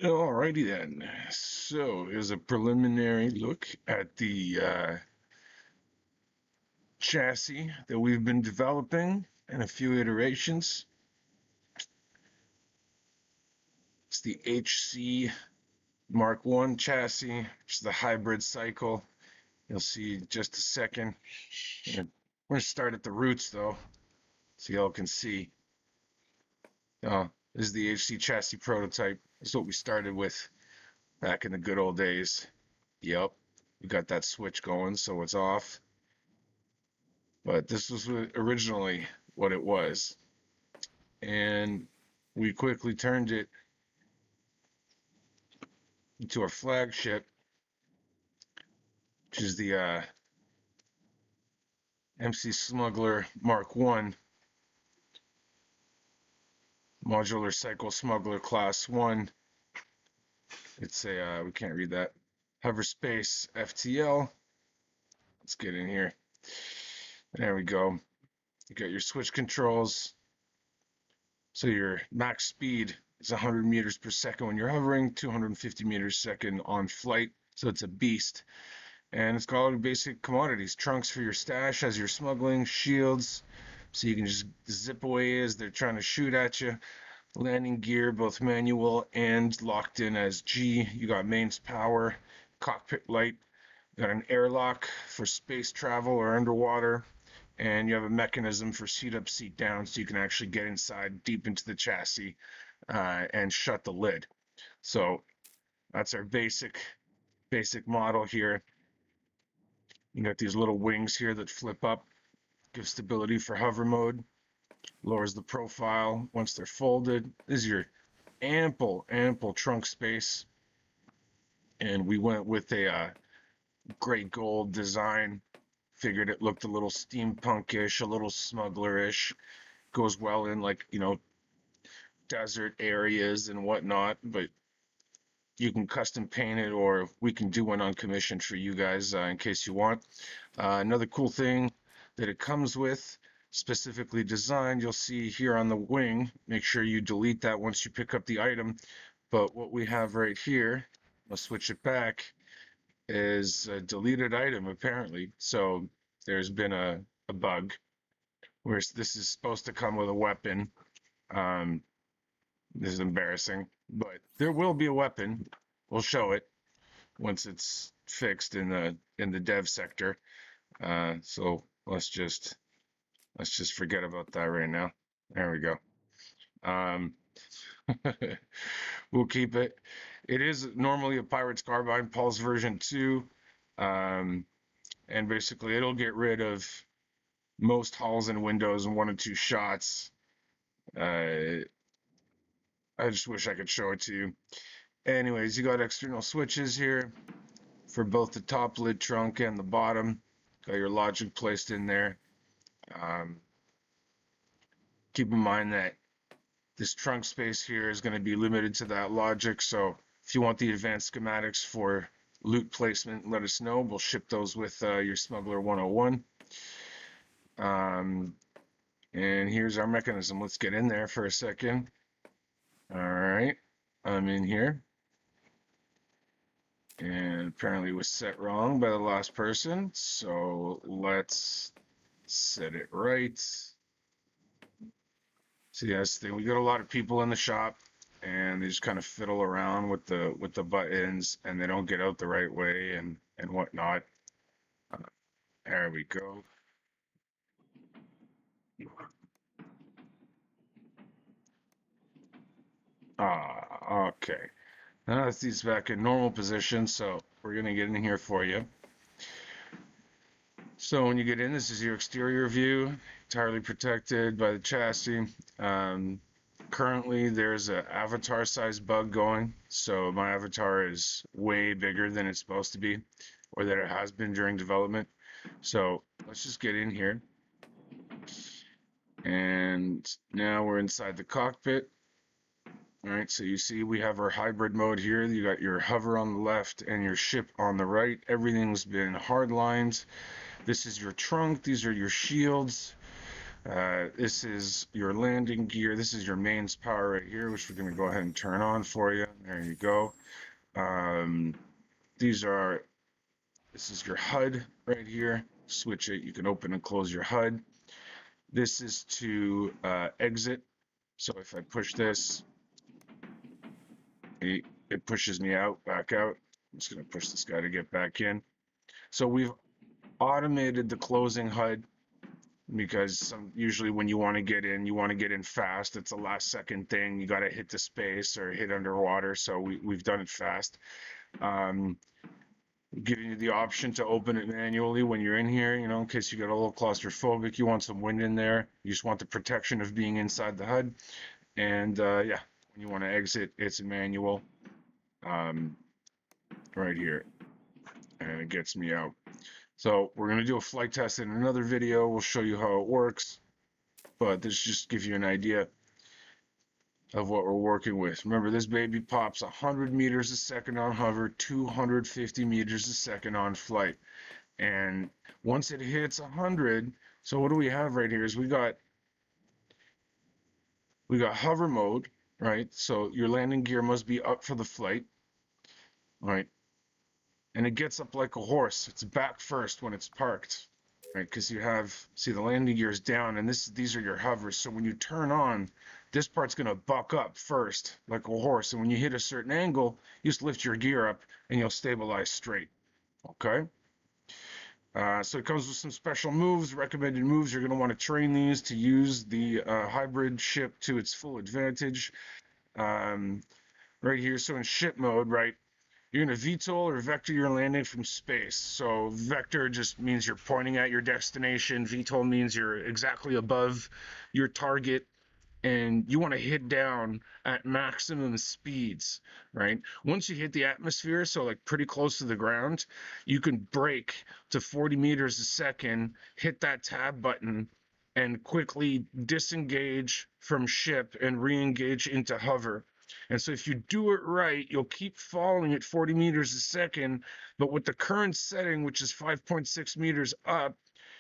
Alrighty then. So here's a preliminary look at the chassis that we've been developing in a few iterations. It's the HC Mark I chassis, which is the hybrid cycle. You'll see in just a second. We're going to start at the roots though, so y'all can see. This is the HC chassis prototype. This is what we started with back in the good old days. Yep, we got that switch going, so it's off. But this was originally what it was. And we quickly turned it into our flagship, which is the MC Smuggler Mark I Modular Cycle Smuggler Class 1. It's a, we can't read that, Hover Space FTL. Let's get in here. There we go. You got your switch controls. So your max speed is 100 meters per second when you're hovering, 250 meters per second on flight. So it's a beast. And it's got all the basic commodities. Trunks for your stash as you're smuggling, shields, so you can just zip away as they're trying to shoot at you. Landing gear, both manual and locked in as G. You got mains power, cockpit light. You got an airlock for space travel or underwater. And you have a mechanism for seat up, seat down, so you can actually get inside deep into the chassis and shut the lid. So that's our basic model here. You got these little wings here that flip up, give stability for hover mode, lowers the profile once they're folded. This is your ample trunk space. And we went with a gray gold design. Figured it looked a little steampunkish, a little smugglerish. Goes well in, like, you know, desert areas and whatnot, but you can custom paint it, or we can do one on commission for you guys in case you want. Another cool thing that it comes with, specifically designed, you'll see here on the wing. Make sure you delete that once you pick up the item. But what we have right here, I'll switch it back, is a deleted item apparently. So there's been a bug where this is supposed to come with a weapon. This is embarrassing, but there will be a weapon. We'll show it once it's fixed in the dev sector. So let's just forget about that right now. There we go. We'll keep it. It is normally a Pirate's Carbine Pulse version 2. And basically it'll get rid of most hulls and windows in 1 or 2 shots. I just wish I could show it to you. Anyways, you got external switches here for both the top lid trunk and the bottom. Got your logic placed in there. Keep in mind that this trunk space here is going to be limited to that logic, so if you want the advanced schematics for loot placement, let us know. We'll ship those with your Smuggler 101. And here's our mechanism. Let's get in there for a second. All right, I'm in here. And apparently it was set wrong by the last person, so let's set it right. So yes, we got a lot of people in the shop, and they just kind of fiddle around with the buttons, and they don't get out the right way and whatnot. There we go. Okay. Now that's these back in normal position, so we're gonna get in here for you. So when you get in, this is your exterior view, entirely protected by the chassis. Currently, there's an avatar size bug going, so my avatar is way bigger than it's supposed to be, or that it has been during development. So let's just get in here. And now we're inside the cockpit. All right, so you see we have our hybrid mode here. You got your hover on the left and your ship on the right. Everything's been hard lined. This is your trunk. These are your shields. This is your landing gear. This is your mains power right here, which we're going to go ahead and turn on for you. There you go. This is your HUD right here. Switch it. You can open and close your HUD. This is to exit. So if I push this, it pushes me back out. I'm just going to push this guy to get back in. So we've automated the closing HUD because usually when you want to get in, you want to get in fast. It's a last second thing. You got to hit the space or hit underwater. So we've done it fast. Giving you the option to open it manually when you're in here, you know, in case you get a little claustrophobic, you want some wind in there. You just want the protection of being inside the HUD. And yeah, when you want to exit, it's manual right here. And it gets me out. So we're going to do a flight test in another video. We'll show you how it works. But this just gives you an idea of what we're working with. Remember, this baby pops 100 meters a second on hover, 250 meters a second on flight. And once it hits 100, so what do we have right here is we got hover mode, right? So your landing gear must be up for the flight, right? And it gets up like a horse. It's back first when it's parked, right? Because you have, see, the landing gear is down, and these are your hovers. So when you turn on, this part's going to buck up first like a horse. And when you hit a certain angle, you just lift your gear up and you'll stabilize straight. Okay? So it comes with some special moves, recommended moves. You're going to want to train these to use the hybrid ship to its full advantage. Right here, so in ship mode, right, you're going to VTOL or vector your landing from space. So vector just means you're pointing at your destination. VTOL means you're exactly above your target, and you want to hit down at maximum speeds, right? Once you hit the atmosphere, so like pretty close to the ground, you can brake to 40 meters a second, hit that tab button, and quickly disengage from ship and re-engage into hover. And so if you do it right, you'll keep falling at 40 meters a second, but with the current setting, which is 5.6 meters up,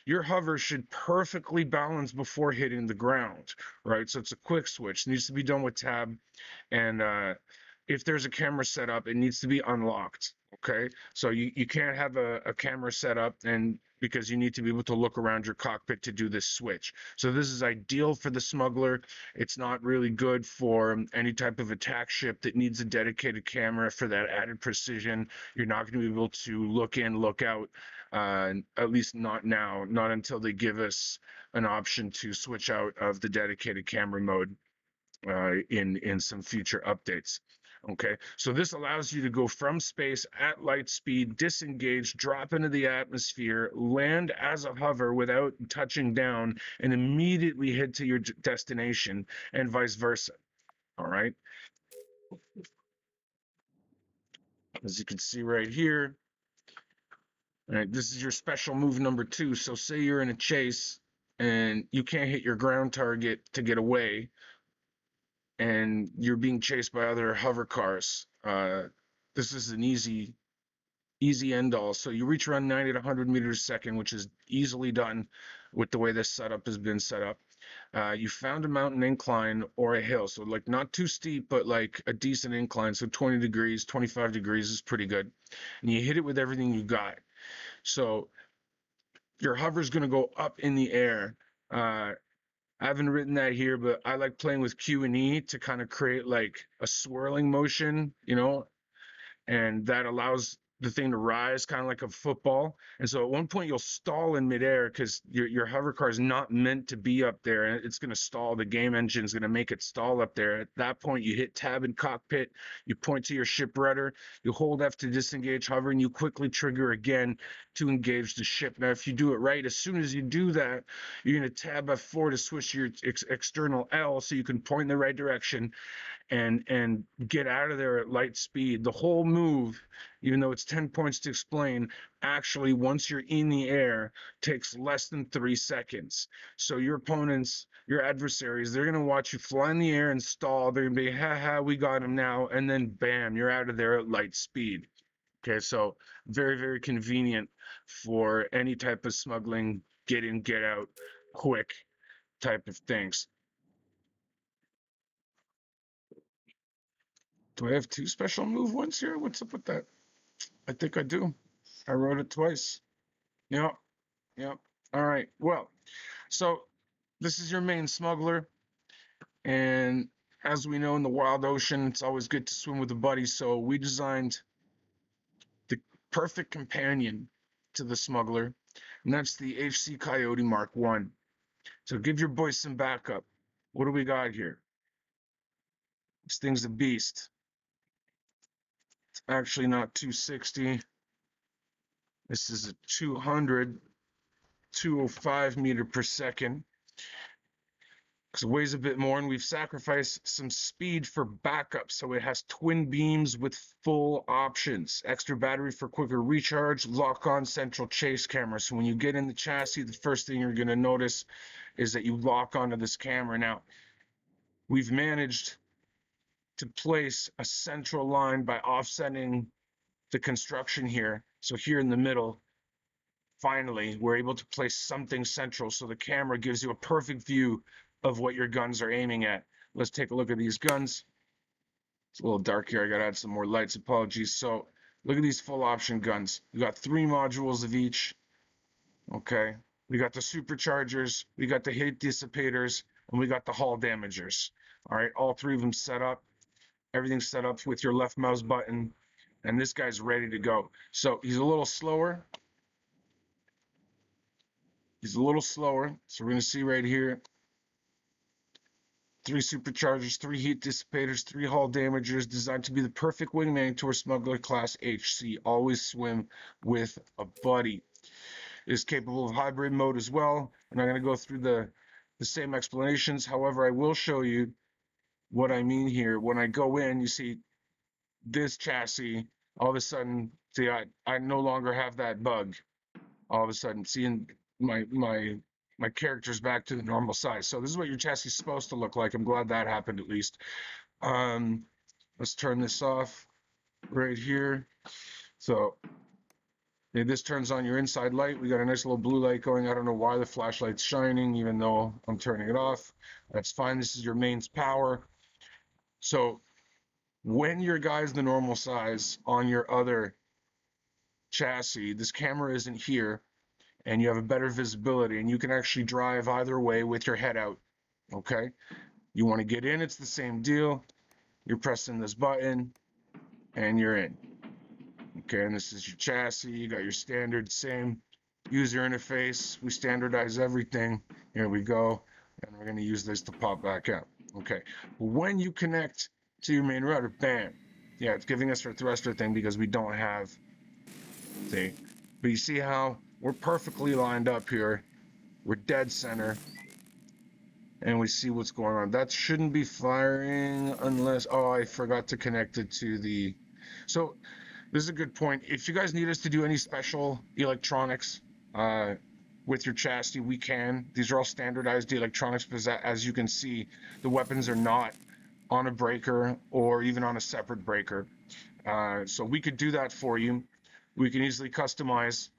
your hover should perfectly balance before hitting the ground, right? So it's a quick switch. It needs to be done with tab. And if there's a camera set up, it needs to be unlocked, okay? So you can't have a camera set up and because you need to be able to look around your cockpit to do this switch. So this is ideal for the smuggler. It's not really good for any type of attack ship that needs a dedicated camera for that added precision. You're not going to be able to look in, look out, at least not now, not until they give us an option to switch out of the dedicated camera mode in some future updates. Okay, so this allows you to go from space at light speed, disengage, drop into the atmosphere, land as a hover without touching down, and immediately head to your destination, and vice versa. All right. As you can see right here, all right, this is your special move number 2. So say you're in a chase and you can't hit your ground target to get away, and you're being chased by other hover cars. This is an easy end all. So you reach around 90 to 100 meters a second, which is easily done with the way this setup has been set up. You found a mountain incline or a hill, so like not too steep, but like a decent incline. So 20 degrees, 25 degrees is pretty good. And you hit it with everything you got. So your hover is going to go up in the air. I haven't written that here, but I like playing with Q and E to kind of create like a swirling motion, you know, and that allows the thing to rise kind of like a football. And so at one point you'll stall in midair because your hover car is not meant to be up there, and it's going to stall. The game engine is going to make it stall up there. At that point, you hit tab in cockpit, you point to your ship rudder, you hold F to disengage hover, and you quickly trigger again to engage the ship. Now, if you do it right, as soon as you do that, you're going to tab F4 to switch your external L so you can point in the right direction and get out of there at light speed. The whole move, even though it's 10 points to explain, actually, once you're in the air, takes less than 3 seconds. So your opponents, your adversaries, they're going to watch you fly in the air and stall. They're going to be, ha, we got him now. And then, bam, you're out of there at light speed. Okay, so very, very convenient for any type of smuggling, get in, get out, quick. type of things. Do I have two special move ones here? What's up with that? I think I do. I wrote it twice. Yep. Yep. All right. Well, so this is your main smuggler. And as we know, in the wild ocean, it's always good to swim with a buddy. So we designed the perfect companion to the smuggler, and that's the HC Coyote Mark 1. So give your boys some backup. What do we got here? This thing's a beast. It's actually not 260. This is a 205 meter per second. Because it weighs a bit more, and we've sacrificed some speed for backup, so it has twin beams with full options, extra battery for quicker recharge, lock-on central chase camera. So when you get in the chassis, the first thing you're going to notice is that you lock onto this camera. Now, we've managed to place a central line by offsetting the construction here. So here in the middle, finally, we're able to place something central, so the camera gives you a perfect view of what your guns are aiming at. Let's take a look at these guns. It's a little dark here. I gotta add some more lights. Apologies. So look at these full option guns. We got 3 modules of each. Okay. We got the superchargers, we got the heat dissipators, and we got the hull damagers. All right. All 3 of them set up. Everything's set up with your left mouse button, and this guy's ready to go. So he's a little slower. So we're going to see right here 3 superchargers, 3 heat dissipators, 3 hull damagers, designed to be the perfect wingman to our smuggler class HC. Always swim with a buddy. It is capable of hybrid mode as well. I'm not going to go through the same explanations. However, I will show you what I mean here. When I go in, you see this chassis. All of a sudden, see, I no longer have that bug. All of a sudden, seeing my character's back to the normal size. So this is what your chassis is supposed to look like. I'm glad that happened at least. Let's turn this off right here. So this turns on your inside light. We got a nice little blue light going. I don't know why the flashlight's shining, even though I'm turning it off. That's fine. This is your mains power. So when your guy's the normal size on your other chassis, this camera isn't here, and you have a better visibility, and you can actually drive either way with your head out. Okay, you want to get in, it's the same deal. You're pressing this button and you're in. Okay, and this is your chassis. You got your standard same user interface. We standardize everything. Here we go, and we're going to use this to pop back out. Okay, when you connect to your main router, bam, yeah, it's giving us our thruster thing because we don't have, see, but you see how we're perfectly lined up here. We're dead center. And we see what's going on. That shouldn't be firing unless, oh, I forgot to connect it to the, so this is a good point. If you guys need us to do any special electronics with your chassis, we can. These are all standardized electronics because as you can see, the weapons are not on a breaker or even on a separate breaker. So we could do that for you. We can easily customize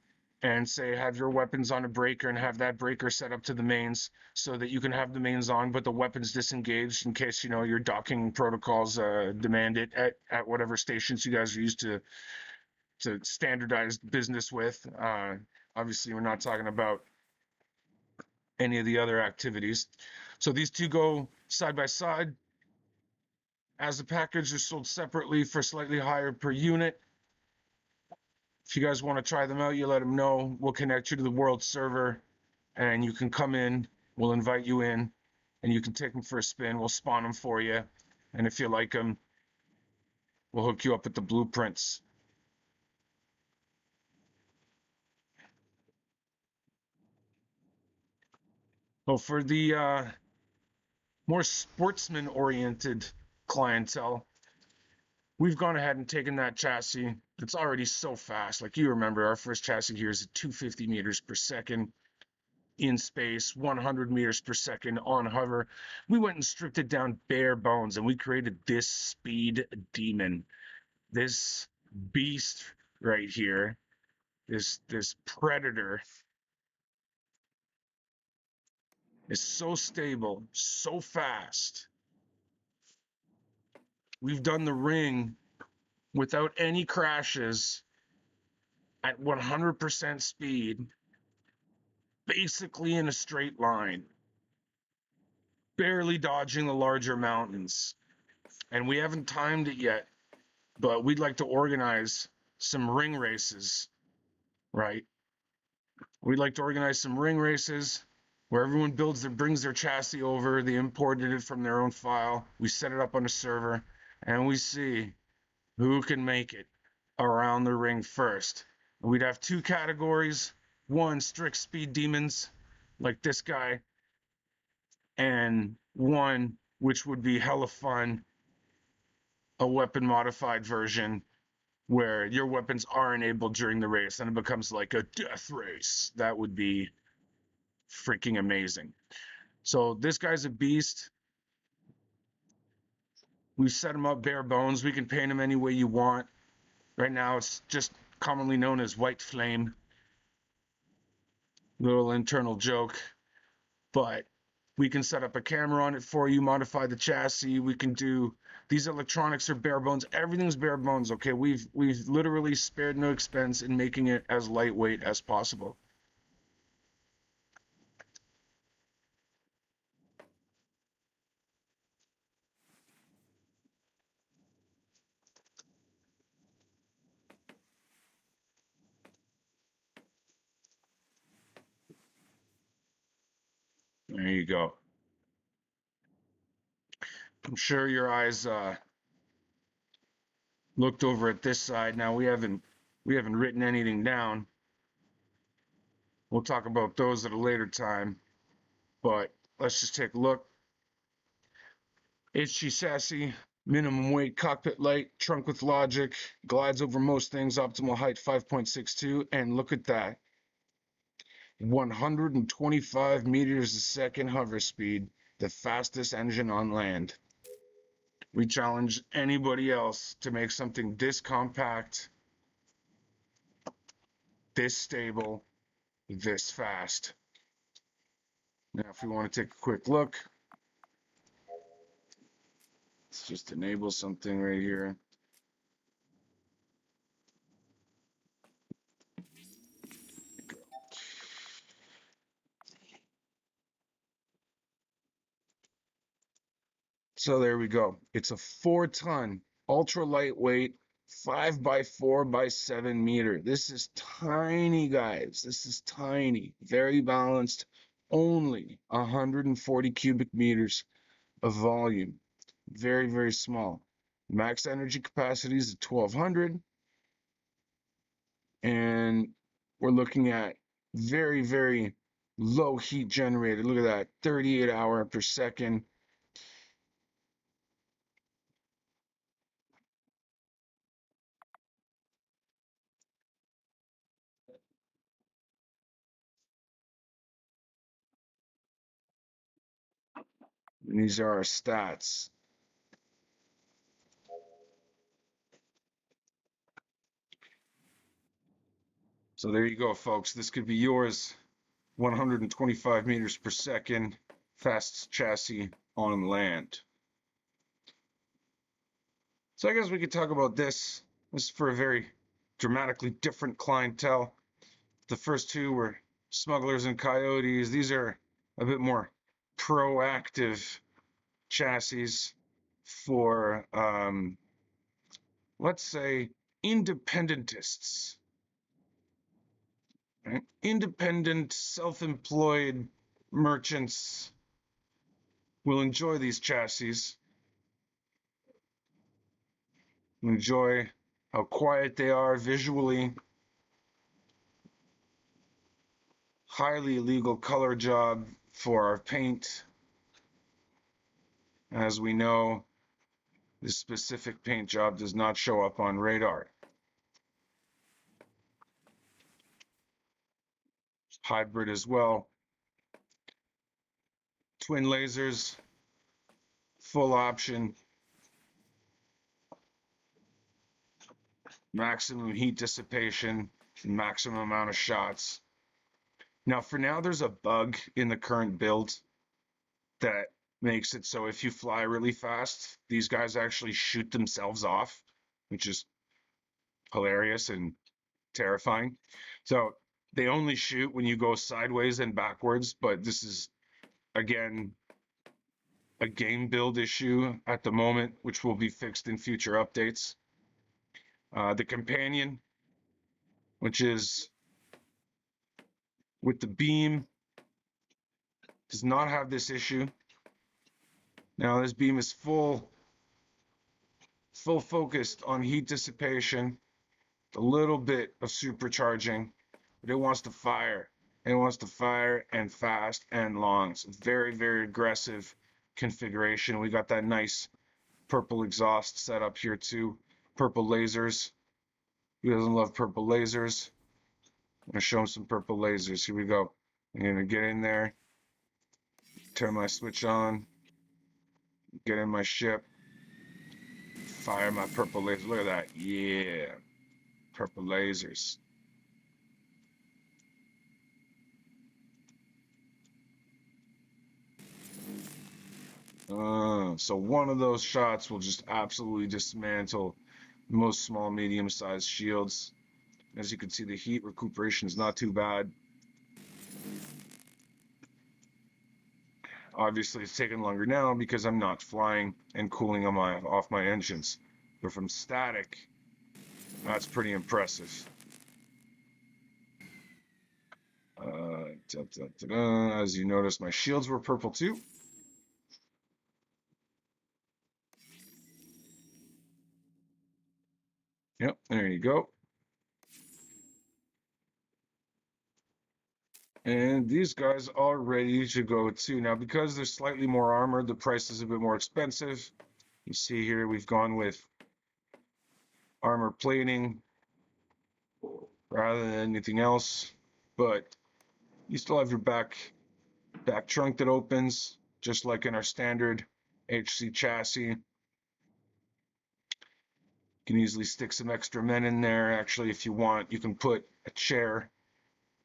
and say have your weapons on a breaker and have that breaker set up to the mains so that you can have the mains on but the weapons disengaged in case your docking protocols demand it at whatever stations you guys are used to standardize business with. Obviously, we're not talking about any of the other activities. So these two go side by side. As the package, are sold separately for slightly higher per unit. If you guys want to try them out, you let them know. We'll connect you to the world server and you can come in. We'll invite you in and you can take them for a spin. We'll spawn them for you. And if you like them, we'll hook you up with the blueprints. Well, for the more sportsman-oriented clientele, we've gone ahead and taken that chassis. It's already so fast. Like you remember, our first chassis here is at 250 meters per second in space, 100 meters per second on hover. We went and stripped it down bare bones, and we created this speed demon, this beast right here, this predator. is so stable, so fast. We've done the ring without any crashes at 100% speed, basically in a straight line, barely dodging the larger mountains. And we haven't timed it yet, but we'd like to organize some ring races, right? We'd like to organize some ring races where everyone brings their chassis over. They imported it from their own file. We set it up on a server, and we see who can make it around the ring first. We'd have two categories: one, strict speed demons, like this guy, and one which would be hella fun, a weapon modified version where your weapons are enabled during the race and it becomes like a death race. That would be freaking amazing. So this guy's a beast. We've set him up bare bones. We can paint him any way you want. Right now it's just commonly known as White Flame. Little internal joke. But we can set up a camera on it for you, modify the chassis. We can do, these electronics are bare bones. Everything's bare bones, okay? We've literally spared no expense in making it as lightweight as possible. There you go. I'm sure your eyes looked over at this side. Now we haven't written anything down. We'll talk about those at a later time. But let's just take a look. HG chassis, minimum weight, cockpit light, trunk with logic, glides over most things, optimal height 5.62, and look at that. 125 meters a second hover speed, the fastest engine on land. We challenge anybody else to make something this compact, this stable, this fast. Now, if we want to take a quick look, let's just enable something right here. So there we go. It's a 4-ton, ultra lightweight, 5x4x7 meter. This is tiny, guys. This is tiny. Very balanced. Only 140 cubic meters of volume. Very, very small. Max energy capacity is 1200. And we're looking at very, very low heat generated. Look at that, 38 hour per second. And these are our stats. So there you go, folks. This could be yours. 125 meters per second, fast chassis on land. So I guess we could talk about this. This is for a very dramatically different clientele. The first two were smugglers and coyotes. These are a bit more proactive chassis for, let's say, independentists. Right? Independent, self-employed merchants will enjoy these chassis. Enjoy how quiet they are visually. Highly illegal color job for our paint. As we know, this specific paint job does not show up on radar. Hybrid as well. Twin lasers, full option. Maximum heat dissipation, maximum amount of shots. Now, for now, there's a bug in the current build. that makes it so if you fly really fast, these guys actually shoot themselves off, which is hilarious and terrifying. So they only shoot when you go sideways and backwards, but this is, again, a game build issue at the moment, which will be fixed in future updates. The companion, which is with the beam, does not have this issue. Now this beam is full focused on heat dissipation, a little bit of supercharging, but it wants to fire. It wants to fire and fast and long. It's a very, very aggressive configuration. We got that nice purple exhaust set up here too. Purple lasers. Who doesn't love purple lasers? I'm gonna show him some purple lasers. Here we go. I'm gonna get in there, turn my switch on, get in my ship, fire my purple laser. Look at that. Yeah. Purple lasers. So one of those shots will just absolutely dismantle most small, medium-sized shields. As you can see, the heat recuperation is not too bad. Obviously, it's taking longer now because I'm not flying and cooling on off my engines. But from static, that's pretty impressive. As you notice, my shields were purple too. Yep, there you go. And these guys are ready to go too. Now, because they're slightly more armored, the price is a bit more expensive. You see here, we've gone with armor plating rather than anything else. But you still have your back trunk that opens, just like in our standard HC chassis. You can easily stick some extra men in there. Actually, if you want, you can put a chair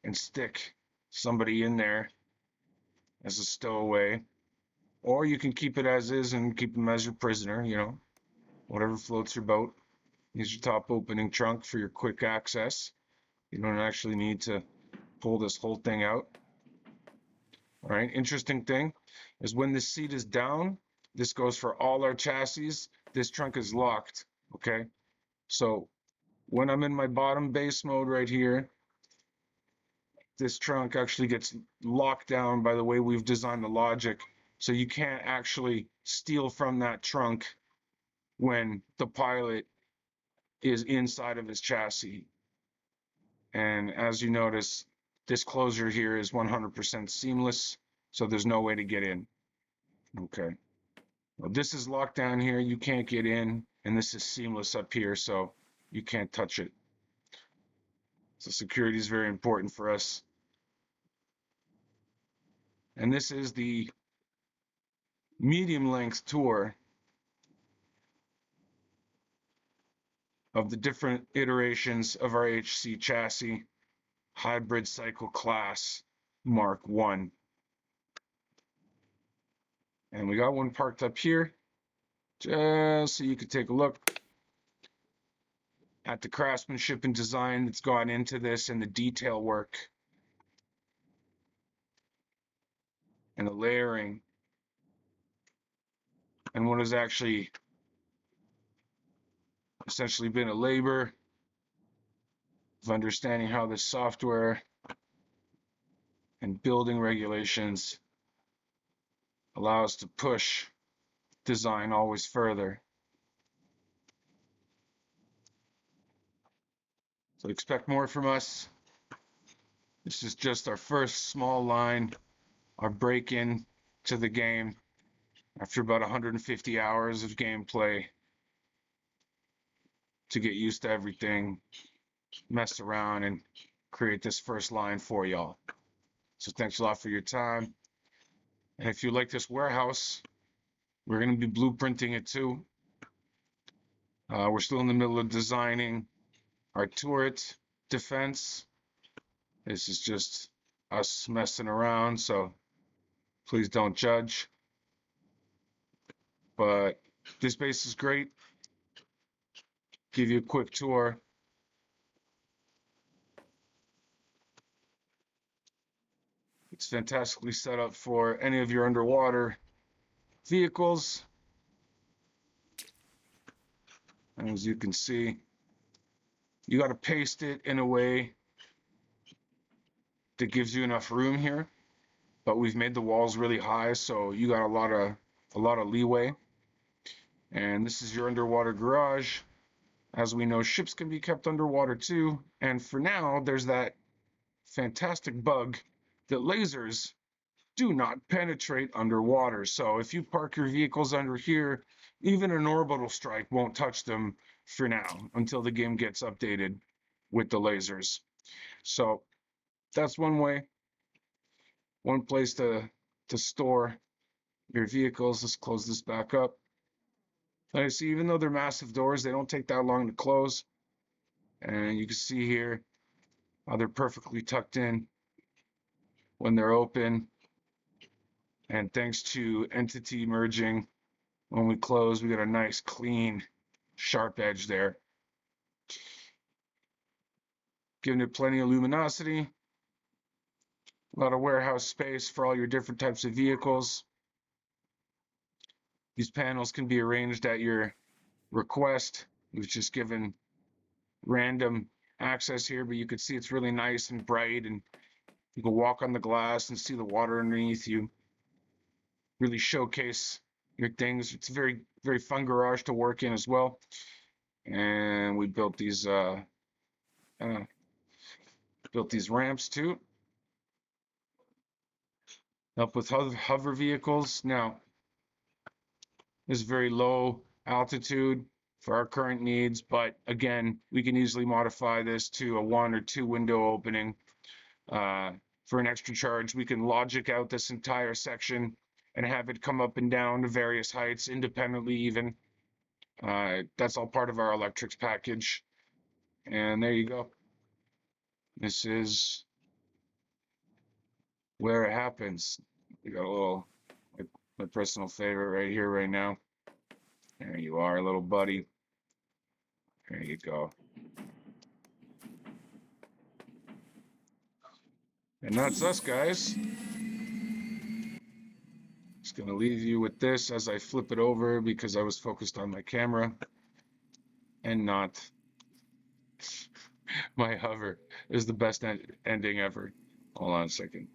and stick somebody in there as a stowaway. Or you can keep it as is and keep them as your prisoner, you know, whatever floats your boat. Use your top opening trunk for your quick access. You don't actually need to pull this whole thing out. All right, interesting thing is when this seat is down, this goes for all our chassis, this trunk is locked, okay? So when I'm in my bottom base mode right here, this trunk actually gets locked down by the way we've designed the logic. So you can't actually steal from that trunk when the pilot is inside of his chassis. And as you notice, this closure here is 100% seamless, so there's no way to get in. Okay. Well, this is locked down here, you can't get in, and this is seamless up here, so you can't touch it. So security is very important for us. And this is the medium length tour of the different iterations of our HC chassis, hybrid cycle class Mark I. And we got one parked up here, just so you could take a look at the craftsmanship and design that's gone into this and the detail work and the layering and what has actually essentially been a labor of understanding how this software and building regulations allow us to push design always further. So expect more from us. This is just our first small line, our break-in to the game after about 150 hours of gameplay to get used to everything, mess around, and create this first line for y'all. So thanks a lot for your time. And if you like this warehouse, we're going to be blueprinting it too. We're still in the middle of designing our turret defense. This is just us messing around, so please don't judge. But this base is great. Give you a quick tour. It's fantastically set up for any of your underwater vehicles. And as you can see, you got to paste it in a way that gives you enough room here. But we've made the walls really high, so you got a lot of leeway. And this is your underwater garage. As we know, ships can be kept underwater too. And for now, there's that fantastic bug that lasers do not penetrate underwater. So if you park your vehicles under here, even an orbital strike won't touch them for now until the game gets updated with the lasers. So that's one way, one place to store your vehicles. Let's close this back up. Now, see, even though they're massive doors, they don't take that long to close. And you can see here how they're perfectly tucked in when they're open. And thanks to entity merging, when we close, we got a nice, clean, sharp edge there. Giving it plenty of luminosity. A lot of warehouse space for all your different types of vehicles. These panels can be arranged at your request. We've just given random access here, but you can see it's really nice and bright, and you can walk on the glass and see the water underneath you. Really showcase your things. It's a very, very fun garage to work in as well. And we built these ramps too. Help with hover vehicles. Now, this is very low altitude for our current needs, but again, we can easily modify this to a 1 or 2 window opening. For an extra charge, we can logic out this entire section and have it come up and down to various heights independently even. That's all part of our electrics package. And there you go. This is where it happens. We got a little, my personal favorite right here, right now. There you are, little buddy. There you go. And that's us, guys. Just gonna leave you with this as I flip it over because I was focused on my camera and not my hover. It was the best ending ever. Hold on a second.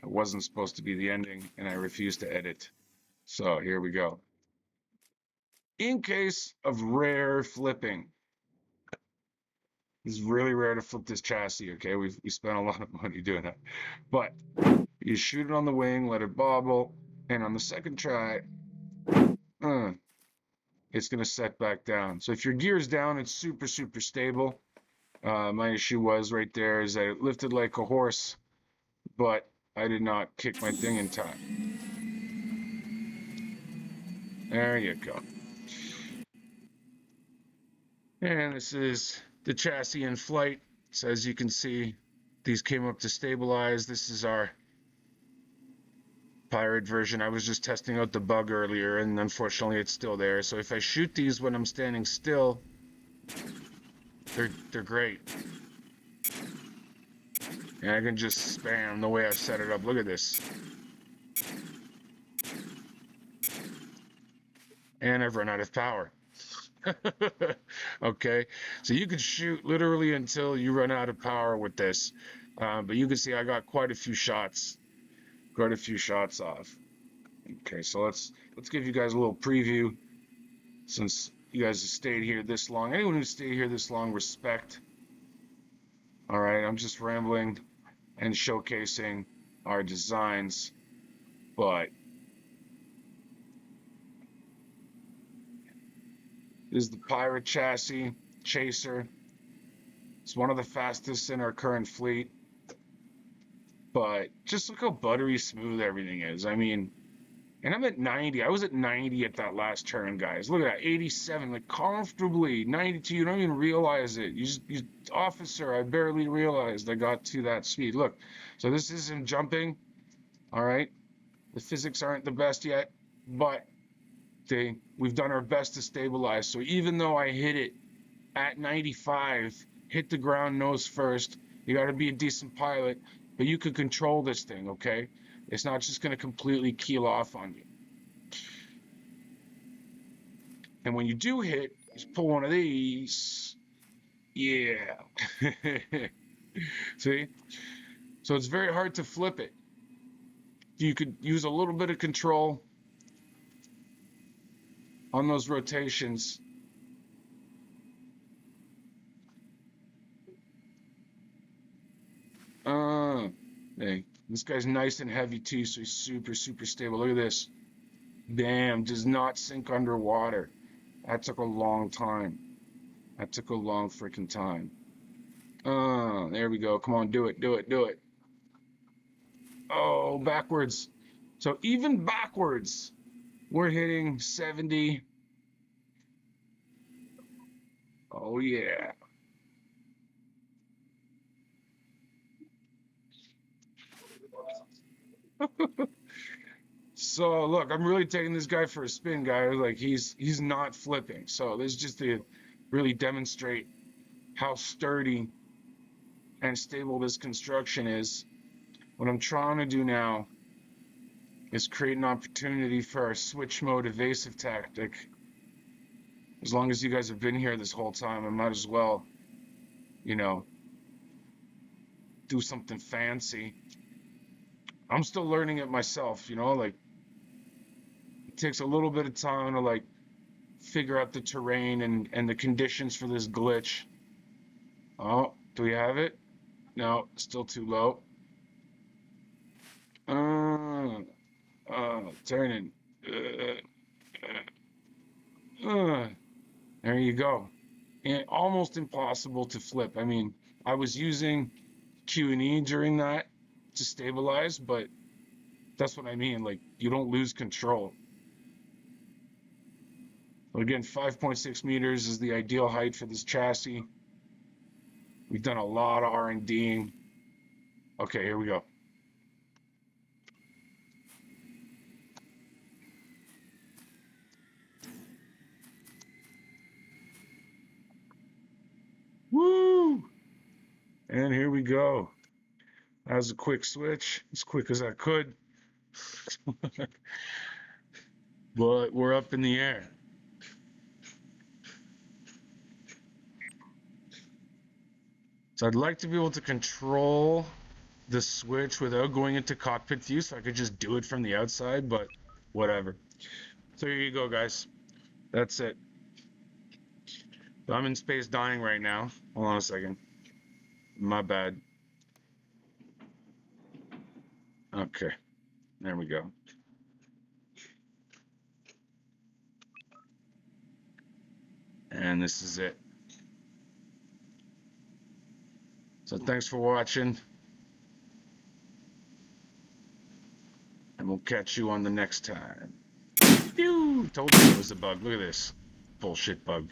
It wasn't supposed to be the ending, and I refused to edit. So here we go. In case of rare flipping, it's really rare to flip this chassis, okay? We spent a lot of money doing that. But you shoot it on the wing, let it bobble, and on the second try, it's going to set back down. So if your gear's down, it's super, super stable. My issue was right there is that it lifted like a horse, but I did not kick my thing in time. There you go. And this is the chassis in flight. So as you can see, these came up to stabilize. This is our pirate version. I was just testing out the bug earlier, and unfortunately it's still there. So if I shoot these when I'm standing still, they're great. And I can just spam the way I've set it up. Look at this. And I've run out of power. Okay, so you can shoot literally until you run out of power with this. But you can see I got quite a few shots off. Okay, so let's give you guys a little preview since you guys have stayed here this long. Anyone who stayed here this long, respect. All right, I'm just rambling and showcasing our designs, but this is the Pirate chassis Chaser. It's one of the fastest in our current fleet, but just look how buttery smooth everything is. I mean, and I'm at 90. I was at 90 at that last turn, guys. Look at that, 87, like comfortably. 92, you don't even realize it. You officer, I barely realized I got to that speed. Look, so this isn't jumping, all right? The physics aren't the best yet, but See, we've done our best to stabilize. So even though I hit it at 95, hit the ground nose first, you got to be a decent pilot, but you can control this thing, okay? It's not just going to completely keel off on you. And when you do hit, just pull one of these. Yeah. See? So it's very hard to flip it. You could use a little bit of control on those rotations. Hey, this guy's nice and heavy too, so he's super, super stable. Look at this. Bam, does not sink underwater. That took a long time. That took a long freaking time. There we go. Come on, do it, do it, do it. Oh, backwards. So even backwards, we're hitting 70. Oh, yeah. So look, I'm really taking this guy for a spin, guys. Like he's not flipping. So this is just to really demonstrate how sturdy and stable this construction is. What I'm trying to do now is create an opportunity for our switch mode evasive tactic. As long as you guys have been here this whole time, I might as well, you know, do something fancy. I'm still learning it myself, you know, like it takes a little bit of time to like figure out the terrain and the conditions for this glitch. Oh, do we have it? No, still too low. Turning. There you go. And almost impossible to flip. I mean, I was using Q&E during that to stabilize, but that's what I mean. Like, you don't lose control. But again, 5.6 meters is the ideal height for this chassis. We've done a lot of R&Ding. Okay, here we go. Woo! And here we go. That was a quick switch, as quick as I could. But we're up in the air. So I'd like to be able to control the switch without going into cockpit view, so I could just do it from the outside, but whatever. So here you go, guys. That's it. So I'm in space dining right now. Hold on a second. My bad. Okay. There we go. And this is it. So thanks for watching. And we'll catch you on the next time. Phew! Told you it was a bug. Look at this. Bullshit bug.